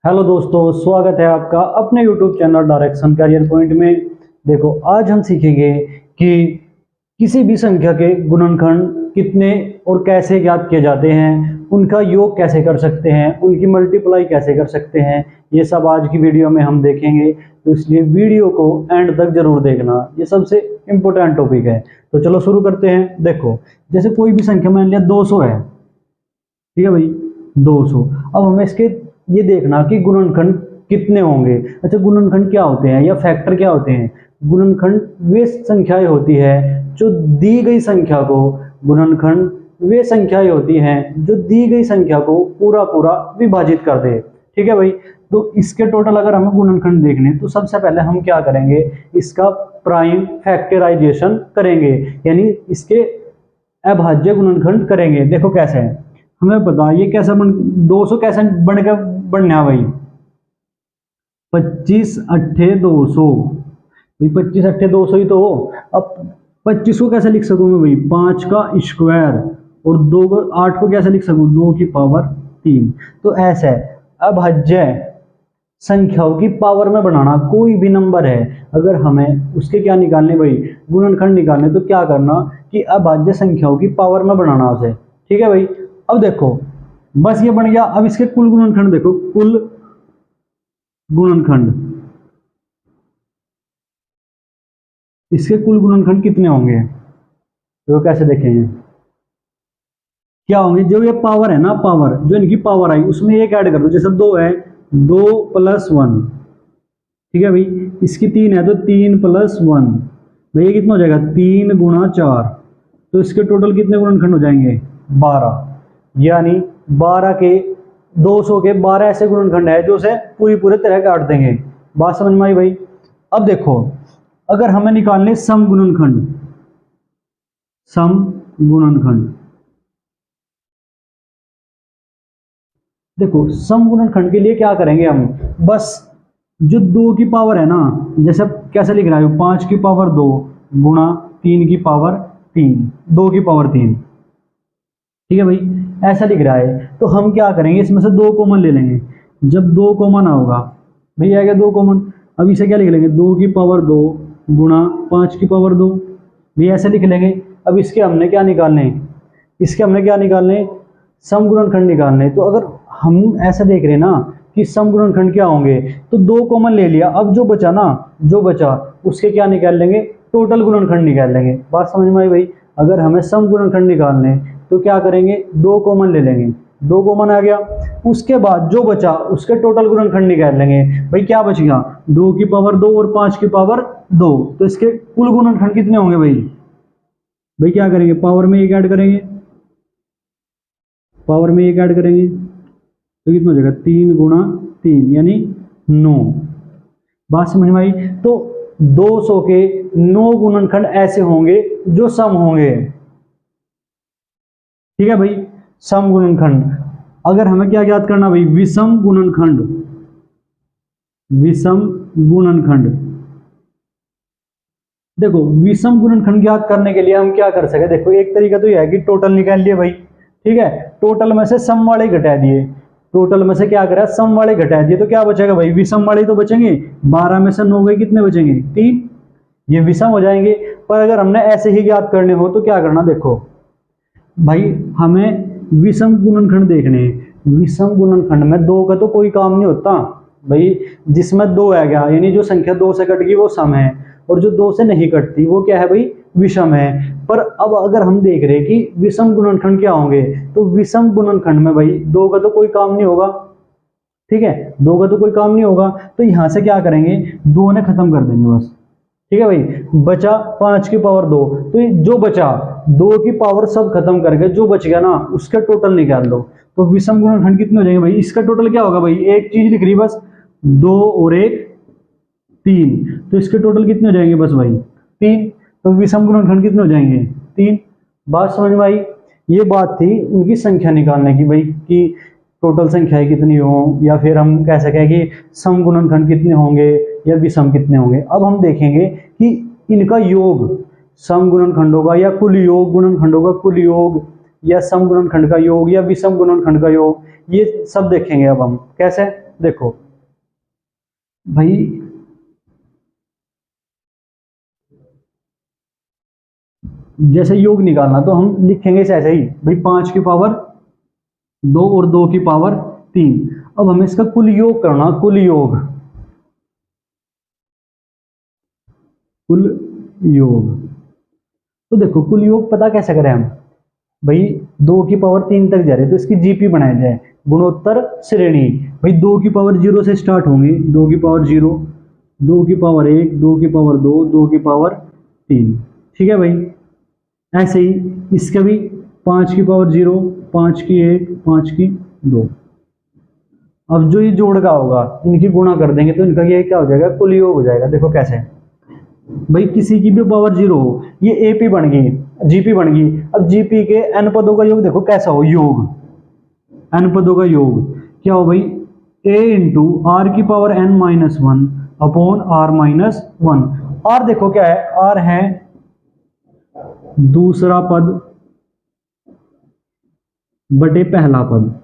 Hello दोस्तों, स्वागत है आपका अपने YouTube channel direction career point में। देखो, आज हम सीखेंगे कि किसी भी संख्या के गुणनखंड कितने और कैसे ज्ञात किए जाते हैं, उनका योग कैसे कर सकते हैं, उनकी मल्टीप्लाई कैसे कर सकते हैं। ये सब आज की वीडियो में हम देखेंगे, तो इसलिए वीडियो को एंड तक जरूर देखना, ये सबसे इम्पोर्टेंट टॉपिक है। तो चलो शुरू करते हैं। देखो, जैसे कोई भी संख्या मान लिया 200 है, ठीक है भाई, 200। अब हमें इसके ये देखना कि गुणनखंड कितने होंगे। अच्छा, गुणनखंड क्या होते हैं या फैक्टर क्या होते हैं? गुणनखंड वे संख्याएं होती है जो दी गई संख्या को, गुणनखंड वे संख्याएं होती हैं जो दी गई संख्या को पूरा पूरा विभाजित कर दे। ठीक है भाई, तो इसके टोटल अगर हमें गुणनखंड देखने तो सबसे पहले हम क्या करेंगे, इसका प्राइम फैक्टराइजेशन करेंगे, यानी इसके अभाज्य गुणनखंड करेंगे। देखो कैसे है, हमें पता ये कैसा 200 कैसे बनना भाई, 25 अट्ठे 200, 25 अट्ठे 200 ही तो हो। अब 25 को कैसे लिख सकूं मैं भाई, 5 का स्क्वायर, और 2 को 8 को कैसे लिख सकूं, 2 की पावर 3। तो ऐसा है, अभाज्य संख्याओं की पावर में बनाना। कोई भी नंबर है, अगर हमें उसके क्या निकालने भाई, गुणनखंड निकालने, तो क्या करना कि अभाज्य संख्याओं की पावर में बनाना उसे। ठीक है भाई, अब देखो बस ये बन गया। अब इसके कुल गुणनखंड देखो, कुल गुणनखंड, इसके कुल गुणनखंड कितने होंगे, तो कैसे देखेंगे, क्या होंगे, जो ये पावर है ना, पावर जो इनकी पावर आई उसमें एक ऐड कर दो। जैसे 2 है, 2 + 1, ठीक है भाई। इसकी 3 है तो 3 + 1, भैया कितना हो जाएगा, 3 × 4। तो इसके टोटल कितने गुणनखंड हो जाएंगे, 12। यानी 12 के 200 के 12 ऐसे गुणनखंड है जो उसे पूरे तरह काट देंगे। बात समझ में आई भाई। अब देखो, अगर हमें निकालने सम गुणनखंड, सम गुणनखंड, देखो सम गुणनखंड के लिए क्या करेंगे हम, बस जो 2 की पावर है ना, जैसे कैसे लिख रहा है, 5 की पावर 2 गुणा 3 की पावर 3, 2 की पावर 3, ठीक है भाई, ऐसा लिख रहा है। तो हम क्या करेंगे, इसमें से 2 कॉमन ले लेंगे। जब 2 कॉमन होगा भैया, आएगा 2 कॉमन। अब इसे क्या लिख लेंगे, 2 की पावर 2 गुणा 5 की पावर 2, भैया ऐसे लिख लेंगे। अब इसके हमने क्या निकालने, इसके हमने क्या निकालने, सम गुणनखंड निकालने। तो अगर हम ऐसा देख रहे हैं ना कि सम गुणनखंड क्या होंगे, तो 2 कॉमन ले लिया। अब जो बचा ना, जो बचा उसके क्या निकाल लेंगे, टोटल गुणनखंड निकाल लेंगे। बात समझ में आई भाई। अगर हमें सम गुणनखंड निकालने तो क्या करेंगे, 2 कॉमन ले लेंगे, 2 कॉमन आ गया। उसके बाद जो बचा उसके टोटल गुणनखंड निकाल लेंगे। भाई क्या बच गया, 2 की पावर 2 और 5 की पावर 2, तो इसके कुल गुणनखंड कितने होंगे भाई। भाई क्या करेंगे, पावर में 1 ऐड करेंगे, पावर में 1 ऐड करेंगे तो कितना हो जाएगा, 3 × 3 यानी 9। बात समझ में आई। तो 200 के 9 गुणनखंड ऐसे होंगे जो सम होंगे। ठीक है भाई, सम गुणनखंड। अगर हमें क्या ज्ञात करना भाई, विषम गुणनखंड, विषम गुणनखंड। देखो विषम गुणनखंड ज्ञात करने के लिए हम क्या कर सके, देखो एक तरीका तो यह है कि टोटल निकाल लिए भाई। ठीक है, टोटल में से सम वाले घटा दिए, टोटल में से क्या करा, सम वाले घटा दिए, तो क्या बचेगा भाई, विषम वाले तो बचेंगे। 12 में से 9 गए, कितने बचेंगे, 3, ये विषम हो जाएंगे। पर अगर हमने ऐसे ही ज्ञात करने हो तो क्या करना, देखो भाई हमें विषम गुणनखंड देखने हैं। विषम गुणनखंड में 2 का तो कोई काम नहीं होता भाई, जिसमें 2 आ गया यानी जो संख्या 2 से कट गई वो सम है, और जो 2 से नहीं कटती वो क्या है भाई, विषम है। पर अब अगर हम देख रहे हैं कि विषम गुणनखंड क्या होंगे, तो विषम गुणनखंड में भाई 2 का तो कोई काम नहीं होगा। ठीक है, 2 का तो कोई काम नहीं होगा, तो यहां से क्या करेंगे, 2 ने खत्म कर देंगे बस। ठीक है भाई, बचा 5 की पावर 2, तो जो बचा 2 की पावर सब खत्म करके जो बच गया ना उसका टोटल निकाल दो। तो विषम गुणनखंड कितने हो जाएंगे भाई, इसका टोटल क्या होगा भाई, एक चीज लिख रही बस, 2 और 1 3, तो इसके टोटल कितने हो जाएंगे बस भाई 3। तो विषम गुणनखंड कितने हो जाएंगे, 3। बात समझ में आई। ये बात थी उनकी संख्या निकालने की भाई, कि टोटल संख्याएं कितनी हो, या फिर हम कह सकें कि सम गुणनखंड कितने होंगे या विषम कितने होंगे। अब हम देखेंगे कि इनका योग, सम गुणनखंडों का या कुल योग, गुणनखंडों का कुल योग, या सम गुणनखंड का योग या विषम गुणनखंड का योग, ये सब देखेंगे। अब हम कैसे, देखो भाई जैसे योग निकालना तो हम लिखेंगे इसे ऐसे ही भाई 5 की पावर 2 और 2 की पावर 3। अब हमें इसका कुल योग करना, कुल योग, कुल योग। तो देखो कुल योग पता कैसे करें हम, भाई 2 की पावर 3 तक जा रहे तो इसकी जीपी बनाया जाए, गुणोत्तर श्रेणी। भाई 2 की पावर 0 से स्टार्ट होंगी, 2 की पावर 0, 2 की पावर 1, 2 की पावर 2, 2 की पावर 3। ठीक है भाई, ऐसे ही इसका भी 5 की पावर 0, 5 की 1, 5 की 2। अब जो ये जोड़ का होगा इनकी गुणा कर देंगे तो इनका ये क्या हो जाएगा, कुल योग हो जाएगा। देखो कैसे, भाई किसी की भी पावर 0 हो, ये एपी बन गई, जीपी बन गई। अब जीपी के एन पदों का योग देखो कैसा हो, योग, एन पदों का योग क्या हो भाई, ए इंटू आर की power N minus 1 upon R minus 1। R देखो क्या है, आर है दूसरा पद बटे पहला पद।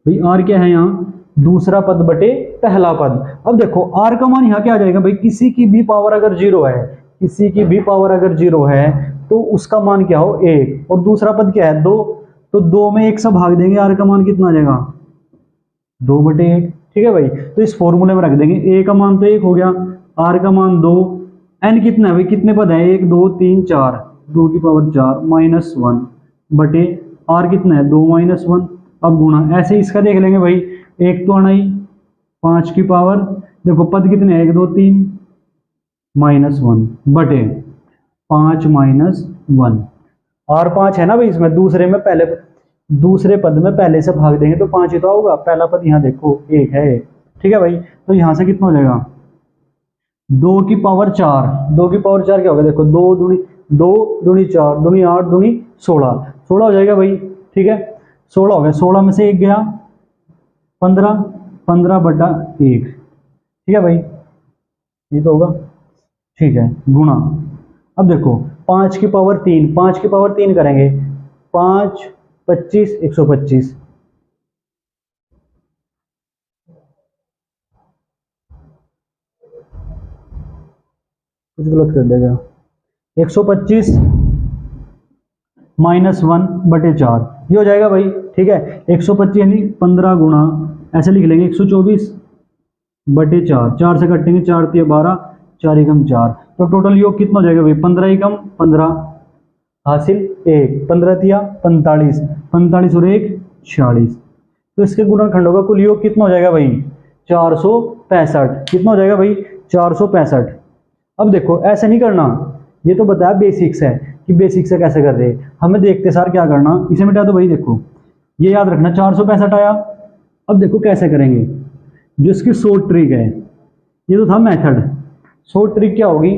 भाई आर क्या है यहाँ, दूसरा पद बटे पहला पद। अब देखो आर का मान यहाँ क्या आ जाएगा, भाई किसी की भी पावर अगर 0 है, किसी की भी पावर अगर 0 है तो उसका मान क्या हो 1, और दूसरा पद क्या है 2, तो 2 में 1 से भाग देंगे, आर का मान कितना आ जाएगा 2 बटे 1। ठीक है भाई, तो इस फॉर्मूले में रख देंगे, ए का मान तो 1 हो गया, आर का मान 2, एन कितना है भाई, कितने पद है 1 2 3 4, 2 की पावर 4 माइनस 1 बटे आर कितना है 2 माइनस 1। अब गुणा, ऐसे इसका देख लेंगे भाई, 1 तो आना ही, 5 की पावर, देखो पद कितने 1 2 3 माइनस 1 बटे 5 माइनस 1। और 5 है ना भाई इसमें, दूसरे में पहले, दूसरे पद में पहले से भाग देंगे तो 5 ही तो होगा, पहला पद यहाँ देखो 1 है। ठीक है भाई, तो यहाँ से कितना हो जाएगा 2 की पावर 4, 2 की पावर 4 क्या होगा, देखो 2 दूनी 2 दूनी 4 दूनी 8 दूनी 16, 16 हो जाएगा भाई। ठीक है, 16 हो गया, 16 में से 1 गया 15, 15 बटा 1। ठीक है भाई, ये तो होगा। ठीक है, गुणा, अब देखो 5 की पावर 3, 5 की पावर 3 करेंगे, 5 25 125, कुछ गलत कर देगा, 125 माइनस 1 बटे 4, ये हो जाएगा भाई। ठीक है, 125 यानी 15 गुणा, ऐसे लिख लेंगे 124 बटे 4, 4 से कटेंगे, 4 तिया 12, 4 एकम 4, तो टोटल योग कितना हो जाएगा भाई 15 एकम 15 हासिल 1, 15 तिया 45, 45 और 1 46। तो इसके गुणनखंडों का कुल योग कितना हो जाएगा भाई 465। कितना हो जाएगा भाई 465। अब देखो ऐसे नहीं करना, ये तो बताया बेसिक्स है कि बेसिक्स से कैसे कर रहे हैं, हमें देखते सार क्या करना, इसे मिटा दो भाई। देखो ये याद रखना 465 आया। अब देखो कैसे करेंगे, जो इसकी शॉर्ट ट्रिक है, ये तो था मेथड, शॉर्ट ट्रिक क्या होगी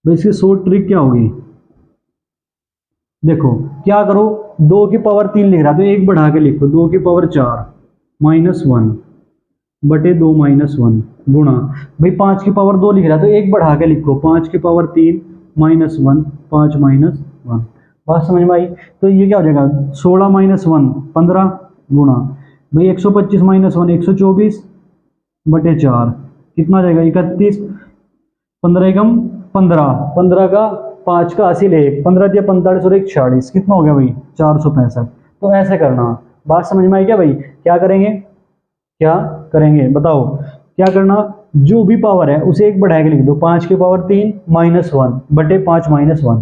भाई, इसकी शॉर्ट ट्रिक क्या होगी, देखो क्या करो, 2 की पावर 3 लिख रहा तो 1 बढ़ा के लिखो, 2 की पावर 4 माइनस 1 बटे 2 माइनस 1 गुणा, भाई 5 की पावर 2 लिख रहा तो 1 बढ़ा के लिखो, 5 की पावर 3 माइनस 1 5 माइनस 1। बात समझ में आई, तो ये क्या हो जाएगा 16 माइनस 1 15 गुणा, भाई 125 माइनस 1 124 बटे 4, कितना आ जाएगा 31, 15 एकम 15, 15 का 5 का हासिल 1, 15 दिया 45 और 1 46, कितना हो गया भाई 465। तो ऐसे करना, बात समझ में आई क्या भाई, क्या करेंगे, क्या करेंगे बताओ, क्या करना, जो भी पावर है उसे 1 बढ़ा के लिख दो, 5 की पावर 3 माइनस 1 बटे 5 माइनस 1,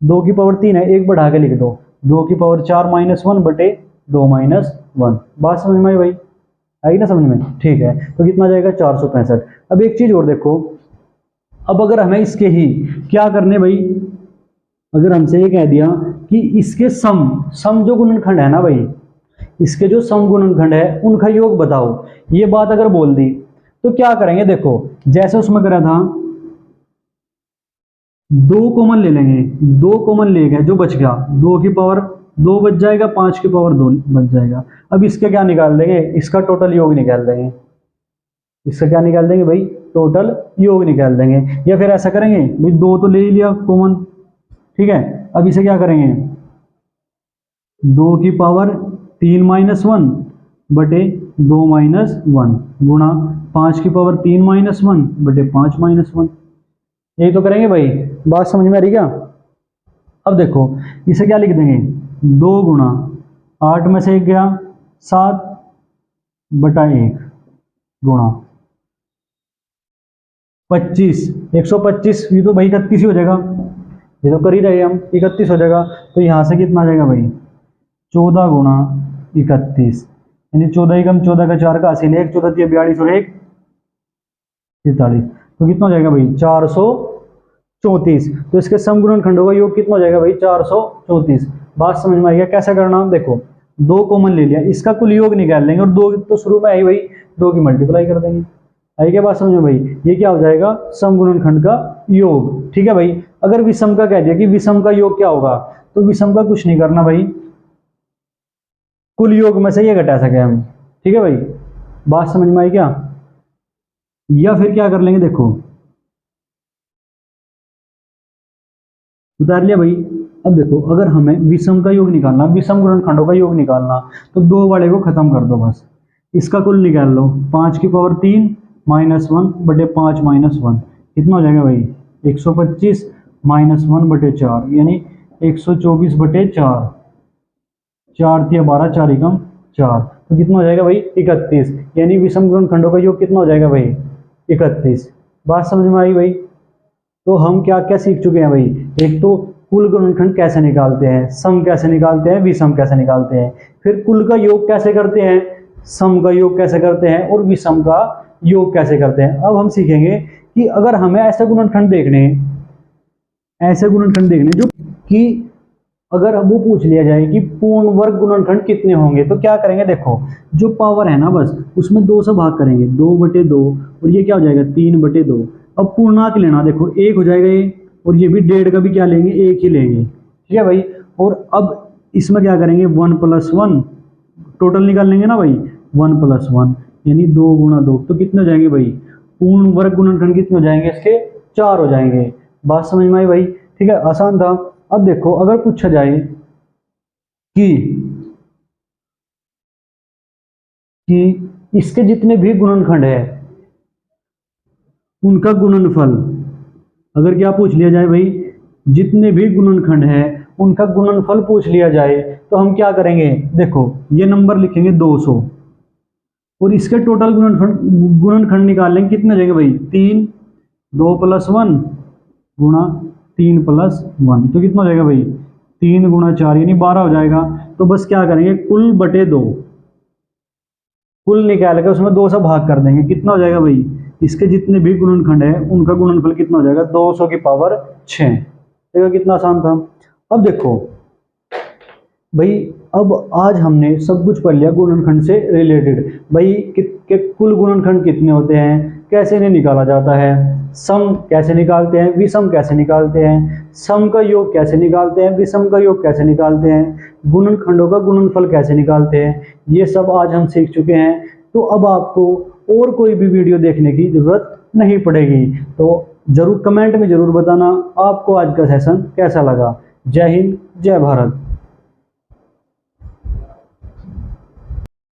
2 की पावर 3 है 1 बढ़ा के लिख दो, 2 की पावर 4 माइनस 1 बटे 2 माइनस 1। बात समझ में आई भाई, आई ना समझ में, ठीक है, तो कितना जाएगा 465। अब एक चीज और देखो, अब अगर हमें इसके ही क्या करने भाई, अगर हमसे ये कह दिया कि इसके सम जो गुणनखंड है ना भाई, इसके जो सम गुणनखंड है उनका योग बताओ, ये बात अगर बोल दी तो क्या करेंगे, देखो जैसे उसमें करा था 2 कॉमन ले लेंगे, 2 कॉमन ले गए, जो बच गया 2 की पावर 2 बच जाएगा, 5 की पावर 2 बच जाएगा। अब इसका क्या निकाल देंगे, इसका टोटल योग निकाल देंगे, इसका क्या निकाल देंगे भाई टोटल योग निकाल देंगे, या फिर ऐसा करेंगे भाई 2 तो ले ही लिया कॉमन, ठीक है, अब इसे क्या करेंगे 2 की पावर 3 माइनस 1 बटे 2 माइनस 1 गुणा 5 की पावर 3 माइनस 1 बटे 5 माइनस 1। यही तो करेंगे भाई, बात समझ में आ रही क्या? अब देखो इसे क्या लिख देंगे, 2 गुणा 8 में से 1 गया 7 बटा 1 गुणा 25, 125, ये तो भाई 31 ही हो जाएगा, ये तो कर ही रहे हम, 31 हो जाएगा। तो यहाँ से कितना आ जाएगा भाई, 14 गुणा 31, यानी 14 एकम 14 का 4 का हासिल 1, 14 3 42 और 1 43, तो कितना हो जाएगा भाई 434। तो इसके समगुणनखंडों का योग कितना हो जाएगा भाई 434। बात समझ में आई क्या कैसा करना? देखो 2 कॉमन ले लिया, इसका कुल योग निकाल लेंगे और 2 तो शुरू में आई भाई, 2 की मल्टीप्लाई कर देंगे। आई क्या बात समझ में भाई? ये क्या हो जाएगा, समगुणनखंड का योग। ठीक है भाई। अगर विषम का कह दिया कि विषम का योग क्या होगा, तो विषम का कुछ नहीं करना भाई, कुल योग में से ये घटा सके हम। ठीक है भाई, बात समझ में आई क्या? या फिर क्या कर लेंगे, देखो उतार लिया भाई। अब देखो अगर हमें विषम का योग निकालना, विषम गुणनखंडों का योग निकालना, तो 2 वाले को खत्म कर दो बस, इसका कुल निकाल लो। 5 की पावर 3 माइनस 1 बटे 5 माइनस 1 कितना हो जाएगा भाई, 125 माइनस 1 बटे 4 यानी 124 बटे 4, 4 3 12, 4 एकम 4, तो कितना हो जाएगा भाई 31, यानी विषम गुणनखंडों का योग कितना हो जाएगा भाई 31। बात समझ में आई भाई? तो हम क्या क्या सीख चुके हैं भाई, एक तो कुल गुणनखंड कैसे निकालते हैं, सम कैसे निकालते हैं, विषम कैसे निकालते हैं, फिर कुल का योग कैसे करते हैं, सम का योग कैसे करते हैं और विषम का योग कैसे करते हैं। अब हम सीखेंगे कि अगर हमें ऐसे गुणनखंड देखने हैं, ऐसे गुणनखंड देखने जो कि अगर वो पूछ लिया जाए कि पूर्ण वर्ग गुणनखंड कितने होंगे, तो क्या करेंगे, देखो जो पावर है ना बस उसमें 2 से भाग करेंगे, 2 बटे 2 और ये क्या हो जाएगा 3 बटे 2। अब पूर्णांक लेना, देखो 1 हो जाएगा ये, और ये भी 1.5 का भी क्या लेंगे, 1 ही लेंगे। ठीक है भाई। और अब इसमें क्या करेंगे 1 + 1, टोटल निकाल लेंगे ना भाई, 1 + 1 यानी 2 गुणा 2, तो कितने हो जाएंगे भाई, पूर्ण वर्ग गुणनखंड कितने हो जाएंगे इसके, 4 हो जाएंगे। बात समझ में आई भाई? ठीक है, आसान था। अब देखो अगर पूछा जाए कि इसके जितने भी गुणनखंड है उनका गुणनफल, अगर क्या पूछ लिया जाए भाई, जितने भी गुणनखंड है उनका गुणनफल पूछ लिया जाए, तो हम क्या करेंगे, देखो ये नंबर लिखेंगे 200 और इसके टोटल गुणनखंड निकाल लेंगे, कितने हो जाएंगे भाई 3, 2 + 1 गुणा 3 + 1, तो कितना हो जाएगा भाई 3 गुणा 4 यानी 12 हो जाएगा। तो बस क्या करेंगे, कुल बटे 2, कुल निकाल के उसमें 2 से भाग कर देंगे, कितना हो जाएगा भाई, इसके जितने भी गुणनखंड है उनका गुणनफल कितना हो जाएगा 200 की पावर 6। देखो कितना आसान था। अब देखो भाई, अब आज हमने सब कुछ पढ़ लिया गुणनखंड से रिलेटेड भाई, कि कुल गुणनखंड कितने होते हैं, कैसे इन्हें निकाला जाता है, सम कैसे निकालते हैं, विषम कैसे निकालते हैं, सम का योग कैसे निकालते हैं, विषम का योग कैसे निकालते हैं, गुणनखंडों का गुणनफल कैसे निकालते हैं, ये सब आज हम सीख चुके हैं। तो अब आपको और कोई भी वीडियो देखने की जरूरत नहीं पड़ेगी। तो जरूर कमेंट में जरूर बताना आपको आज का सेशन कैसा लगा। जय हिंद, जय भारत।